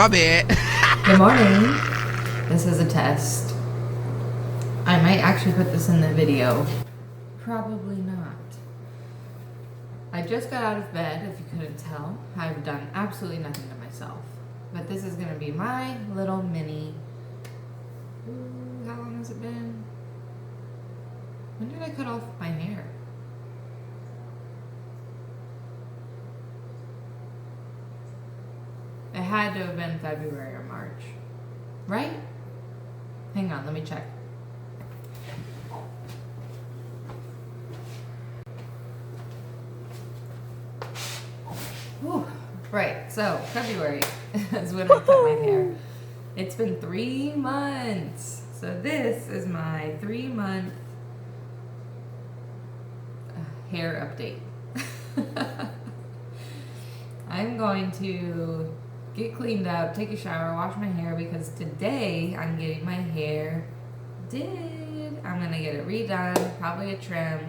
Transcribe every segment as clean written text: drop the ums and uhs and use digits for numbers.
My bad. Good morning. This is a test. I might actually put this in the video. Probably not. I just got out of bed, if you couldn't tell. I've done absolutely nothing to myself. But this is gonna be my little mini. Ooh, how long has it been? When did I cut off my hair? It had to have been February or March, right? Hang on, let me check. Whew. Right, so February is when I cut my hair. It's been 3 months. So this is my 3-month hair update. I'm going to get cleaned up, take a shower, wash my hair, because today I'm getting my hair did. I'm gonna get it redone, probably a trim,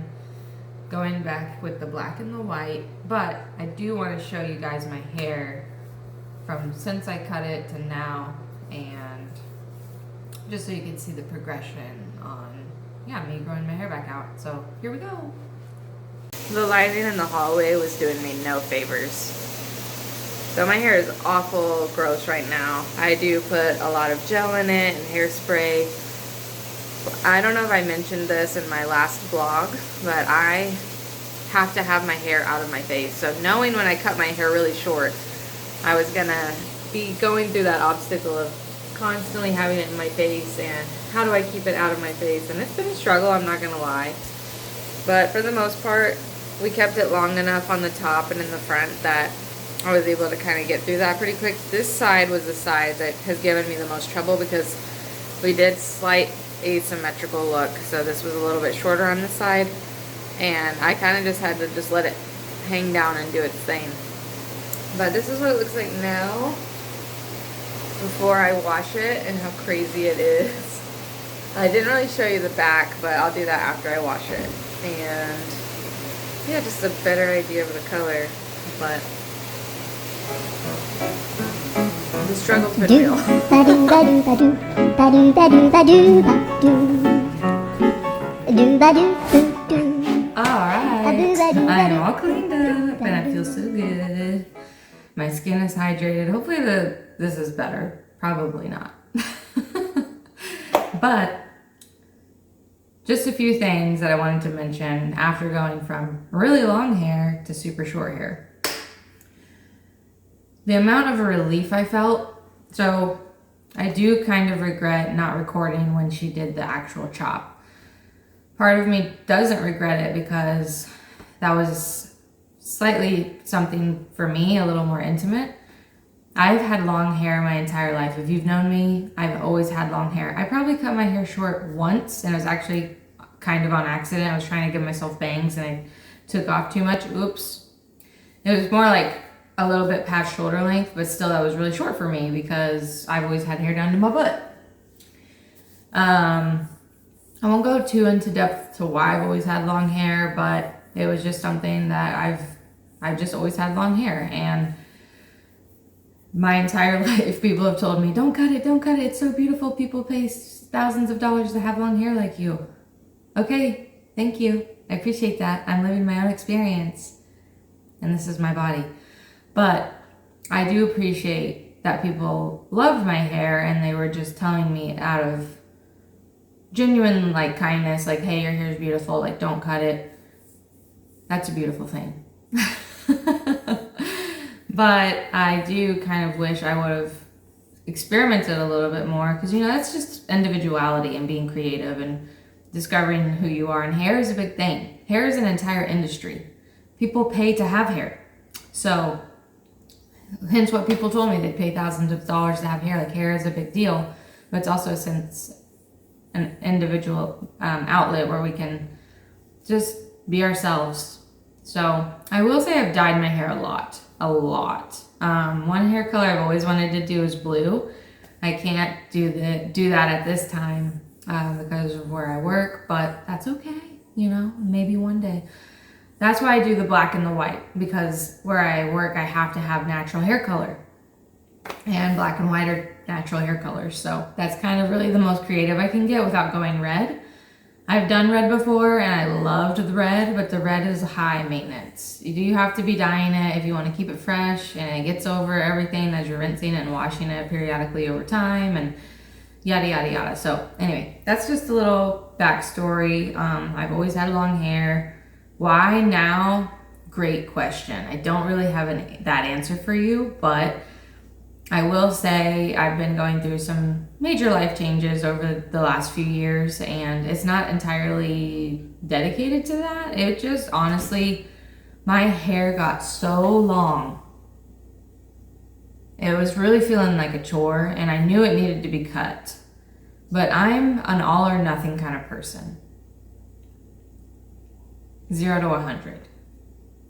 going back with the black and the white. But I do want to show you guys my hair from since I cut it to now, and just so you can see the progression on, yeah, me growing my hair back out. So here we go. The lighting in the hallway was doing me no favors. So my hair is awful gross right now. I do put a lot of gel in it and hairspray. I don't know if I mentioned this in my last vlog, but I have to have my hair out of my face. So knowing when I cut my hair really short, I was gonna be going through that obstacle of constantly having it in my face and how do I keep it out of my face? And it's been a struggle, I'm not gonna lie. But for the most part, we kept it long enough on the top and in the front that I was able to kind of get through that pretty quick. This side was the side that has given me the most trouble because we did slight asymmetrical look. So this was a little bit shorter on this side, and I kind of just had to just let it hang down and do its thing. But this is what it looks like now before I wash it, and how crazy it is. I didn't really show you the back, but I'll do that after I wash it. And yeah, just a better idea of the color, but the struggle's been real. Alright, I'm all cleaned up and I feel so good. My skin is hydrated. Hopefully this is better. Probably not. But just a few things that I wanted to mention after going from really long hair to super short hair. The amount of relief I felt. So I do kind of regret not recording when she did the actual chop. Part of me doesn't regret it because that was slightly something for me, a little more intimate. I've had long hair my entire life. If you've known me, I've always had long hair. I probably cut my hair short once, and it was actually kind of on accident. I was trying to give myself bangs and I took off too much. Oops. It was more like a little bit past shoulder length, but still that was really short for me because I've always had hair down to my butt. I won't go too into depth to why I've always had long hair, but it was just something that I've just always had long hair. And my entire life, people have told me, don't cut it, it's so beautiful. People pay thousands of dollars to have long hair like you. Okay, thank you. I appreciate that. I'm living my own experience. And this is my body. But I do appreciate that people loved my hair and they were just telling me out of genuine like kindness, like, hey, your hair is beautiful, like don't cut it. That's a beautiful thing. But I do kind of wish I would have experimented a little bit more because, you know, that's just individuality and being creative and discovering who you are. And hair is a big thing. Hair is an entire industry. People pay to have hair. So hence what people told me, they'd pay thousands of dollars to have hair. Like, hair is a big deal, but it's also since an individual outlet where we can just be ourselves. So I will say I've dyed my hair a lot. One hair color I've always wanted to do is blue. I can't do that at this time because of where I work, but that's okay. You know, maybe one day. That's why I do the black and the white, because where I work, I have to have natural hair color. and black and white are natural hair colors. So that's kind of really the most creative I can get without going red. I've done red before and I loved the red, but the red is high maintenance. You do have to be dyeing it if you want to keep it fresh, and it gets over everything as you're rinsing it and washing it periodically over time, and yada yada yada. So anyway, that's just a little backstory. I've always had long hair. Why now? Great question. I don't really have that answer for you, but I will say I've been going through some major life changes over the last few years, and it's not entirely dedicated to that. It just, honestly, my hair got so long. It was really feeling like a chore, and I knew it needed to be cut. But I'm an all or nothing kind of person. 0 to 100.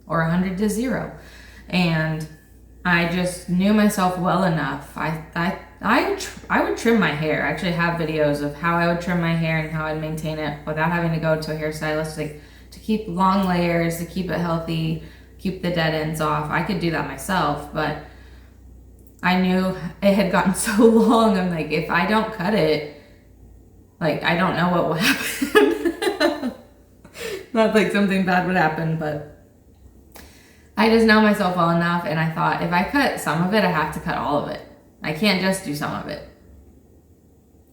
Or 100 to 0. And I just knew myself well enough. I would trim my hair. I actually have videos of how I would trim my hair and how I'd maintain it without having to go to a hairstylist to keep long layers, to keep it healthy, keep the dead ends off. I could do that myself, but I knew it had gotten so long. I'm like, if I don't cut it, like, I don't know what will happen. Not like something bad would happen, but I just know myself well enough, and I thought, if I cut some of it, I have to cut all of it. I can't just do some of it.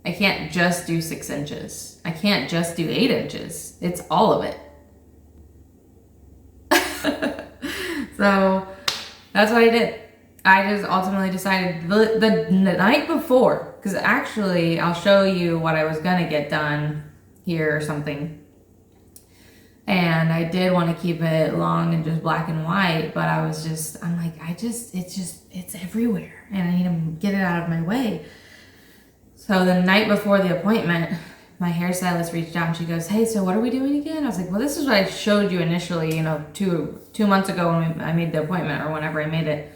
I can't just do 6 inches. I can't just do 8 inches. It's all of it. So that's what I did. I just ultimately decided the night before, because actually I'll show you what I was gonna get done here or something. And I did want to keep it long and just black and white, but I'm like, it's everywhere, and I need to get it out of my way. So the night before the appointment, my hairstylist reached out and she goes, hey, so what are we doing again? I was like, well, this is what I showed you initially, 2 months ago when I made the appointment, or whenever I made it.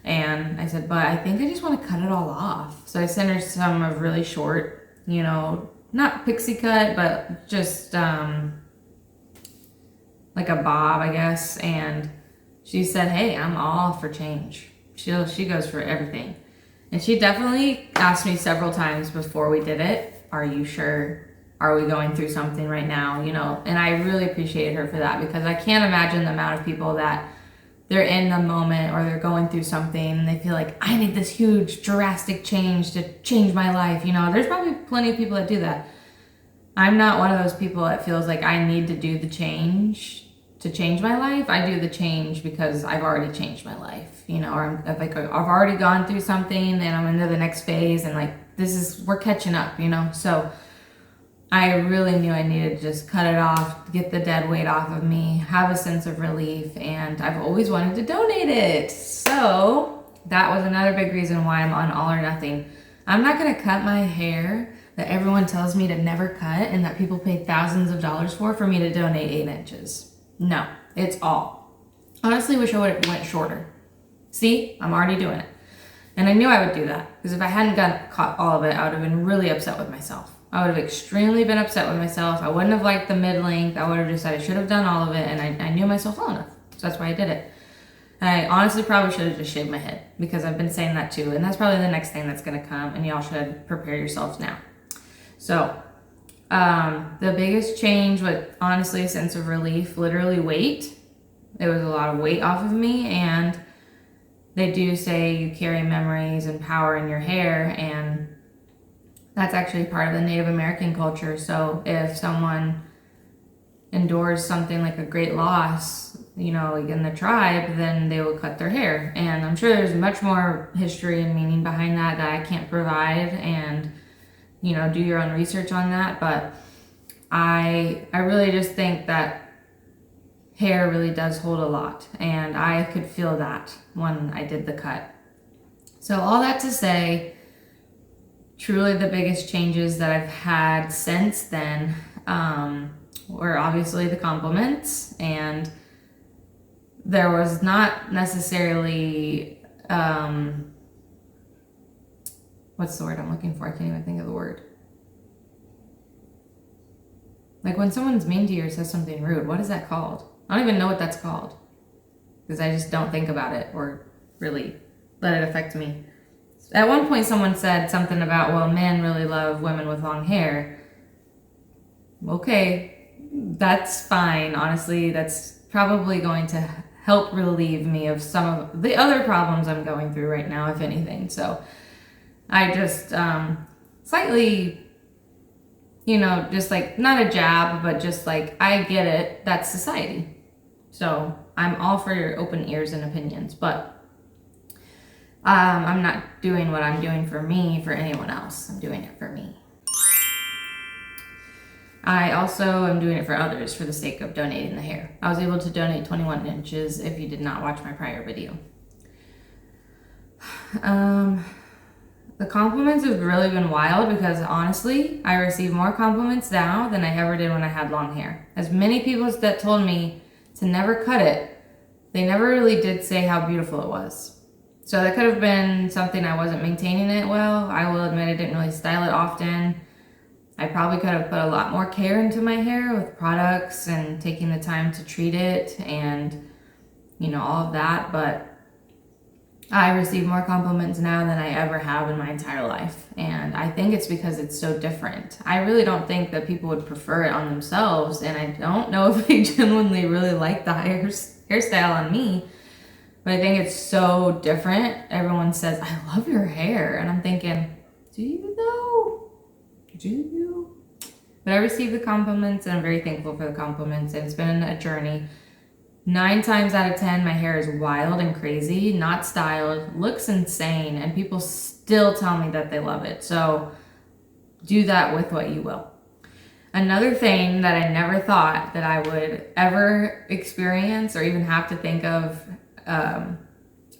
And I said, but I think I just want to cut it all off. So I sent her some of really short, not pixie cut, but just, like a bob, I guess. And she said, hey, I'm all for change. She goes for everything. And she definitely asked me several times before we did it, are you sure? Are we going through something right now? And I really appreciated her for that, because I can't imagine the amount of people that they're in the moment, or they're going through something and they feel like, I need this huge drastic change to change my life. There's probably plenty of people that do that. I'm not one of those people that feels like I need to do the change to change my life. I do the change because I've already changed my life, or I've already gone through something and I'm into the next phase, and like, we're catching up, So I really knew I needed to just cut it off, get the dead weight off of me, have a sense of relief, and I've always wanted to donate it. So that was another big reason why I'm on all or nothing. I'm not gonna cut my hair that everyone tells me to never cut and that people pay thousands of dollars for me to donate 8 inches. No, it's all. Honestly, wish I would have went shorter. See, I'm already doing it. And I knew I would do that, because if I hadn't caught all of it, I would have been really upset with myself. I would have extremely been upset with myself. I wouldn't have liked the mid-length. I would have decided I should have done all of it, and I knew myself well enough. So that's why I did it. And I honestly probably should have just shaved my head, because I've been saying that too. And that's probably the next thing that's going to come, and y'all should prepare yourselves now. So the biggest change was honestly a sense of relief, literally weight. There was a lot of weight off of me, and they do say you carry memories and power in your hair, and that's actually part of the Native American culture. So if someone endures something like a great loss, like in the tribe, then they will cut their hair. And I'm sure there's much more history and meaning behind that I can't provide, and do your own research on that. But I really just think that hair really does hold a lot, and I could feel that when I did the cut. So all that to say, truly the biggest changes that I've had since then were obviously the compliments, and there was not necessarily what's the word I'm looking for? I can't even think of the word. Like when someone's mean to you or says something rude, what is that called? I don't even know what that's called, because I just don't think about it or really let it affect me. At one point someone said something about, well, men really love women with long hair. Okay, that's fine. Honestly, that's probably going to help relieve me of some of the other problems I'm going through right now, if anything. So I just slightly, just like, not a jab, but just like, I get it. That's society. So I'm all for your open ears and opinions, but I'm not doing what I'm doing for me for anyone else. I'm doing it for me. I also am doing it for others for the sake of donating the hair. I was able to donate 21 inches if you did not watch my prior video. The compliments have really been wild because honestly, I receive more compliments now than I ever did when I had long hair. As many people that told me to never cut it, they never really did say how beautiful it was. So that could have been something I wasn't maintaining it well. I will admit I didn't really style it often. I probably could have put a lot more care into my hair with products and taking the time to treat it and, all of that. But I receive more compliments now than I ever have in my entire life. And I think it's because it's so different. I really don't think that people would prefer it on themselves. And I don't know if they genuinely really like the hairstyle on me. But I think it's so different. Everyone says, I love your hair. And I'm thinking, do you though? Do you? But I receive the compliments and I'm very thankful for the compliments. And it's been a journey. 9 times out of 10, my hair is wild and crazy, not styled, looks insane. And people still tell me that they love it. So do that with what you will. Another thing that I never thought that I would ever experience or even have to think of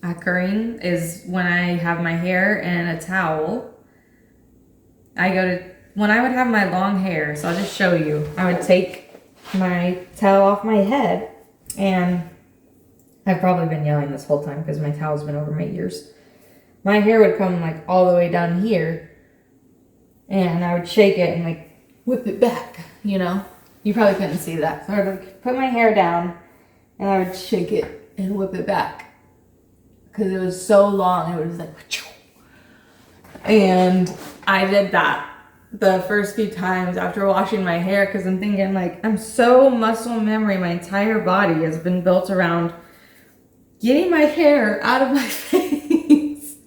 occurring is when I have my hair in a towel. When I would have my long hair, so I'll just show you, I would take my towel off my head, and I've probably been yelling this whole time because my towel's been over my ears. My hair would come like all the way down here, and I would shake it and like whip it back, You probably couldn't see that. So I would put my hair down, and I would shake it and whip it back because it was so long. It was like, and I did that the first few times after washing my hair because I'm thinking like, I'm so muscle memory. My entire body has been built around getting my hair out of my face.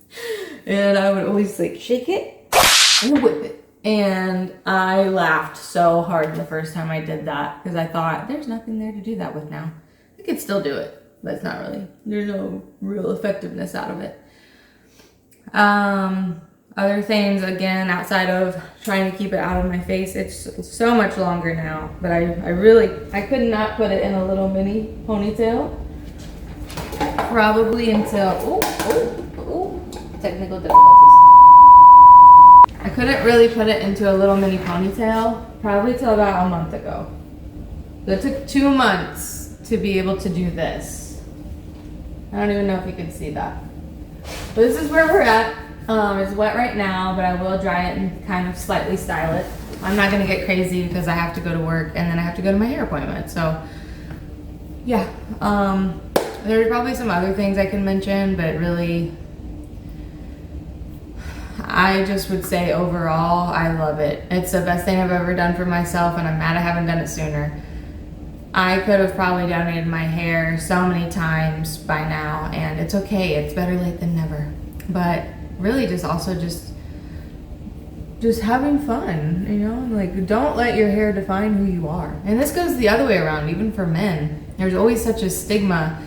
And I would always like shake it and whip it. And I laughed so hard the first time I did that because I thought there's nothing there to do that with now. I could still do it. But it's not really, there's no real effectiveness out of it. Other things, again, outside of trying to keep it out of my face, it's so much longer now. But I could not put it in a little mini ponytail. Probably until, technical difficulties. I couldn't really put it into a little mini ponytail, probably till about a month ago. So it took 2 months to be able to do this. I don't even know if you can see that. But this is where we're at. It's wet right now, but I will dry it and kind of slightly style it. I'm not gonna get crazy because I have to go to work and then I have to go to my hair appointment. So yeah, there's probably some other things I can mention, but really, I just would say overall, I love it. It's the best thing I've ever done for myself, and I'm mad I haven't done it sooner. I could have probably donated my hair so many times by now, and it's okay. It's better late than never. But really just having fun, like don't let your hair define who you are. And this goes the other way around, even for men. There's always such a stigma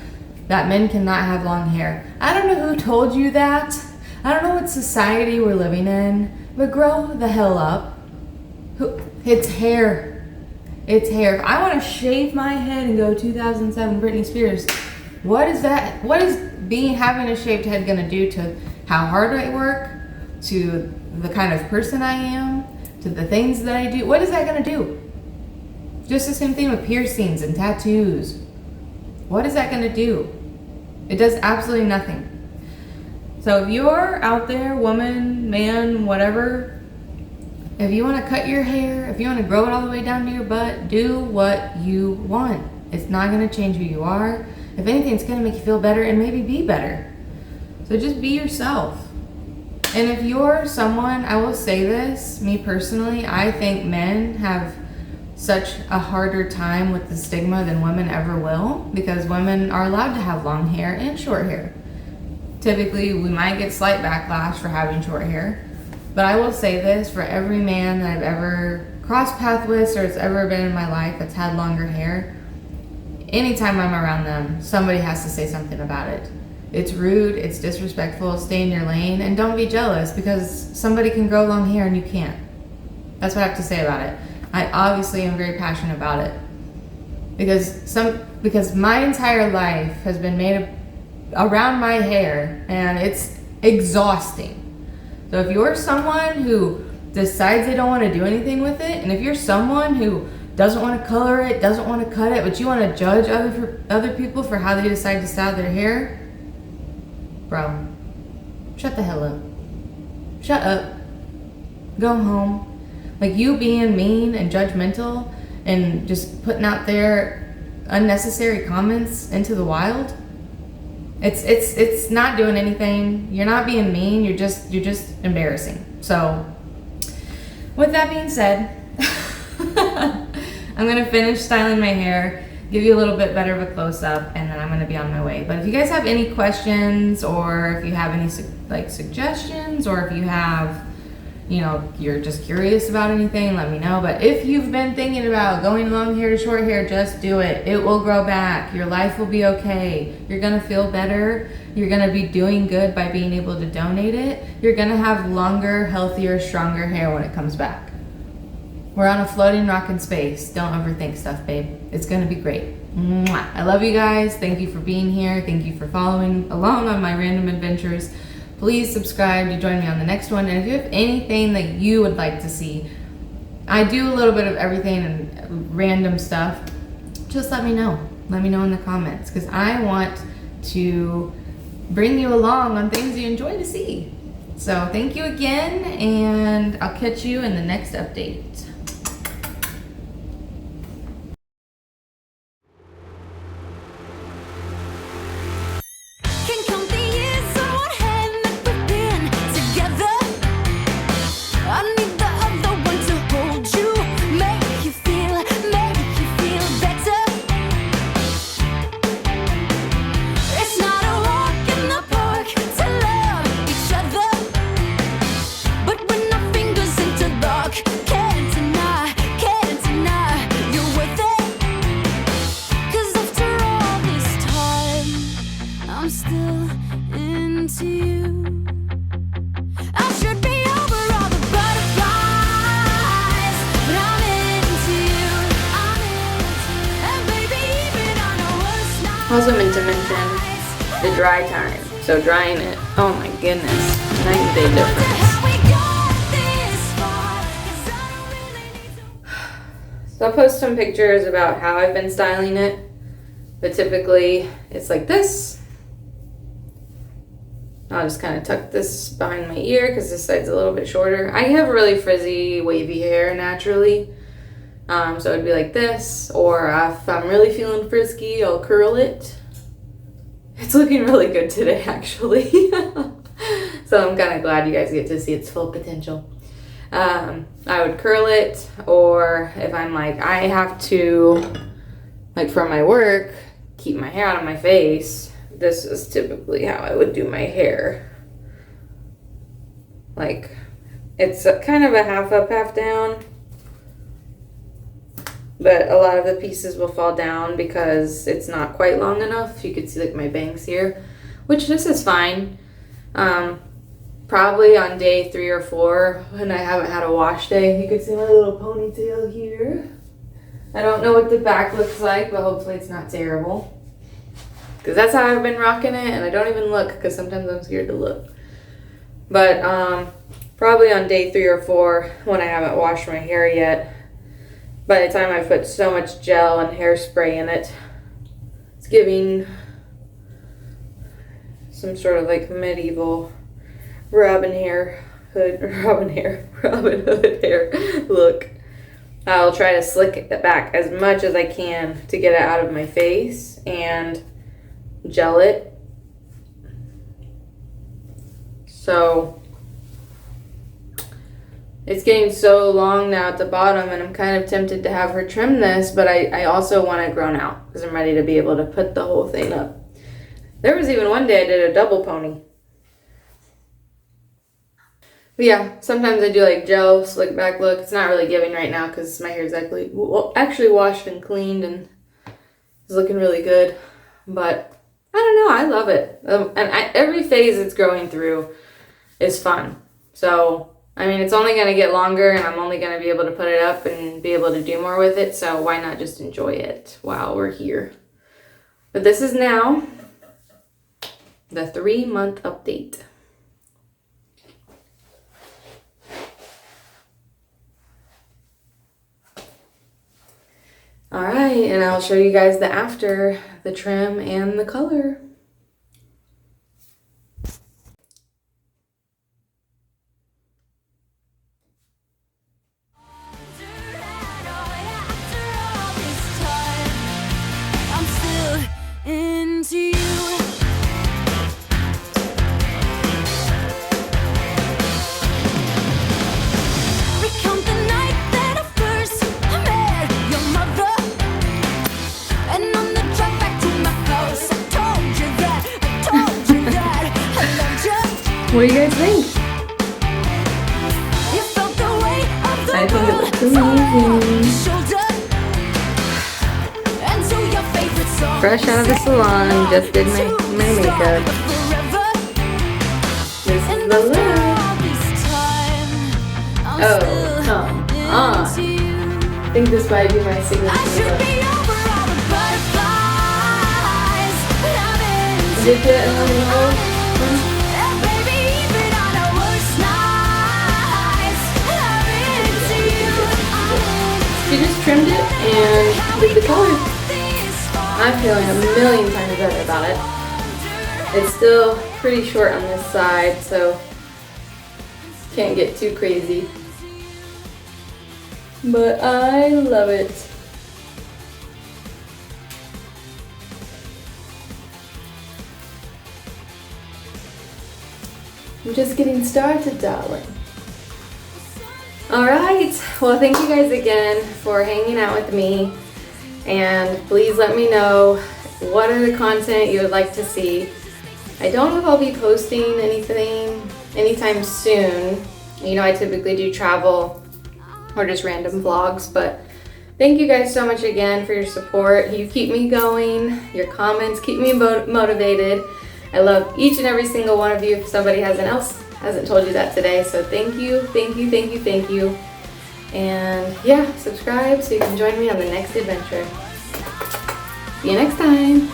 that men cannot have long hair. I don't know who told you that. I don't know what society we're living in, but grow the hell up. It's hair. It's hair. If I want to shave my head and go 2007 Britney Spears, what is that? What is having a shaved head gonna do to how hard I work, to the kind of person I am, to the things that I do? What is that gonna do? Just the same thing with piercings and tattoos. What is that gonna do? It does absolutely nothing. So if you're out there, woman, man, whatever, if you want to cut your hair, if you want to grow it all the way down to your butt, do what you want. It's not going to change who you are. If anything, it's going to make you feel better and maybe be better. So just be yourself. And if you're someone, I will say this, me personally, I think men have such a harder time with the stigma than women ever will, because women are allowed to have long hair and short hair. Typically, we might get slight backlash for having short hair, but I will say this, for every man that I've ever crossed paths with or it's ever been in my life that's had longer hair, anytime I'm around them, somebody has to say something about it. It's rude, it's disrespectful, stay in your lane, and don't be jealous because somebody can grow long hair and you can't. That's what I have to say about it. I obviously am very passionate about it because my entire life has been made around my hair, and it's exhausting. So if you're someone who decides they don't want to do anything with it, and if you're someone who doesn't want to color it, doesn't want to cut it, but you want to judge other people for how they decide to style their hair, bro, shut the hell up. Shut up. Go home. Like, you being mean and judgmental and just putting out there unnecessary comments into the wild, it's not doing anything. You're not being mean. You're just embarrassing. So, with that being said, I'm gonna finish styling my hair, give you a little bit better of a close-up, and then I'm gonna be on my way. But if you guys have any questions, or if you have any suggestions, or if you have, you're just curious about anything, let me know. But if you've been thinking about going long hair to short hair, just do it. It will grow back. Your life will be okay. You're gonna feel better. You're gonna be doing good by being able to donate it. You're gonna have longer, healthier, stronger hair when it comes back. We're on a floating rock in space. Don't overthink stuff, babe. It's gonna be great. Mwah. I love you guys. Thank you for being here. Thank you for following along on my random adventures. Please subscribe to join me on the next one. And if you have anything that you would like to see, I do a little bit of everything and random stuff. Just let me know. Let me know in the comments, because I want to bring you along on things you enjoy to see. So thank you again, and I'll catch you in the next update. I'm still into you. I should be over all the butterflies, but I'm into you. And baby, even on the worst night. Also meant to mention the dry time. So drying it, oh my goodness, night and day difference. So I'll post some pictures about how I've been styling it, but typically it's like this. I'll just kind of tuck this behind my ear because this side's a little bit shorter. I have really frizzy, wavy hair naturally, so it'd be like this, or if I'm really feeling frisky, I'll curl it. It's looking really good today, actually. So I'm kind of glad you guys get to see its full potential. I would curl it, or if I'm like, I have to, like for my work, keep my hair out of my face, this is typically how I would do my hair. Like, it's kind of a half up, half down, but a lot of the pieces will fall down because it's not quite long enough. You can see like my bangs here, which this is fine. Probably on day 3 or 4 when I haven't had a wash day. You can see my little ponytail here. I don't know what the back looks like, but hopefully it's not terrible. Because that's how I've been rocking it, and I don't even look because sometimes I'm scared to look. But probably on day 3 or 4 when I haven't washed my hair yet. By the time I put so much gel and hairspray in it, it's giving some sort of like medieval Robin Hood hair look. I'll try to slick it back as much as I can to get it out of my face and gel it. So It's getting so long now at the bottom, and I'm kind of tempted to have her trim this, but I also want it grown out because I'm ready to be able to put the whole thing up. There was even one day I did a double pony. But yeah, sometimes I do like gel slick back look. It's not really giving right now because my hair is actually washed and cleaned and is looking really good. But I don't know, I love it. Every phase it's growing through is fun. So, I mean, it's only going to get longer and I'm only going to be able to put it up and be able to do more with it. So why not just enjoy it while we're here? But this is now the 3-month update. All right, and I'll show you guys the after, the trim and the color. I'm still into you. Recount the night that I first met your mother, and on the drive back to my house, I told you that I loved you. What do you guys think? You felt the weight of the I think it looks world on your amazing. shoulder. And so your favorite song Fresh out of the salon, just did my makeup. This is the look. Oh, come on. I think this might be my signature look. Did you let me know? She just trimmed it and did the color. I'm feeling a million times better about it. It's still pretty short on this side, so can't get too crazy. But I love it. I'm just getting started, darling. Alright, well thank you guys again for hanging out with me, and please let me know what are the content you would like to see. I don't know if I'll be posting anything anytime soon. You know, I typically do travel or just random vlogs, but thank you guys so much again for your support. You keep me going, your comments keep me motivated. I love each and every single one of you. If somebody hasn't told you that today, so thank you, thank you, thank you, thank you. And yeah, subscribe so you can join me on the next adventure. See you next time.